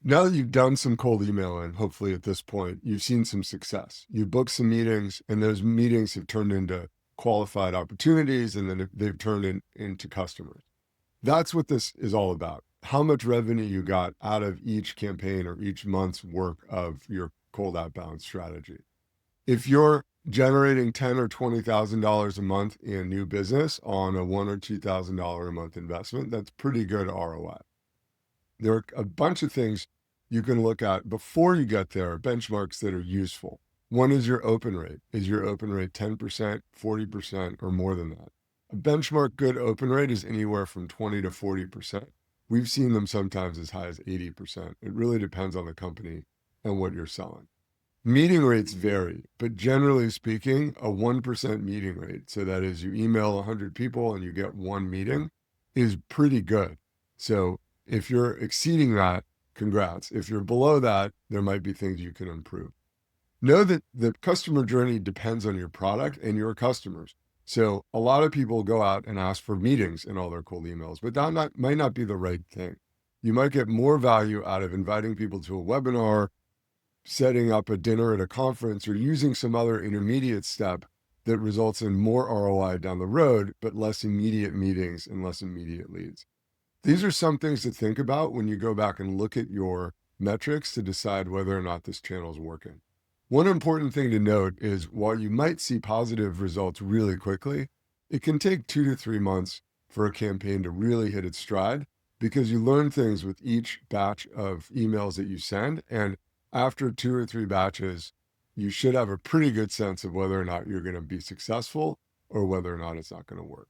Now that you've done some cold emailing, hopefully at this point, you've seen some success. You booked some meetings, and those meetings have turned into qualified opportunities, and then they've turned into customers. That's what this is all about. How much revenue you got out of each campaign or each month's work of your cold outbound strategy. If you're generating $10,000 or $20,000 a month in new business on a $1,000 or $2,000 a month investment, that's pretty good ROI. There are a bunch of things you can look at before you get there, benchmarks that are useful. One is your open rate. Is your open rate 10%, 40%, or more than that? A benchmark good open rate is anywhere from 20 to 40%. We've seen them sometimes as high as 80%. It really depends on the company and what you're selling. Meeting rates vary, but generally speaking, a 1% meeting rate, so that is you email 100 people and you get one meeting, is pretty good. So if you're exceeding that, congrats. If you're below that, there might be things you can improve. Know that the customer journey depends on your product and your customers. So a lot of people go out and ask for meetings in all their cold emails, but that might not be the right thing. You might get more value out of inviting people to a webinar, setting up a dinner at a conference, or using some other intermediate step that results in more ROI down the road, but less immediate meetings and less immediate leads. These are some things to think about when you go back and look at your metrics to decide whether or not this channel is working. One important thing to note is while you might see positive results really quickly, it can take 2 to 3 months for a campaign to really hit its stride because you learn things with each batch of emails that you send. And after 2 or 3 batches, you should have a pretty good sense of whether or not you're going to be successful or whether or not it's not going to work.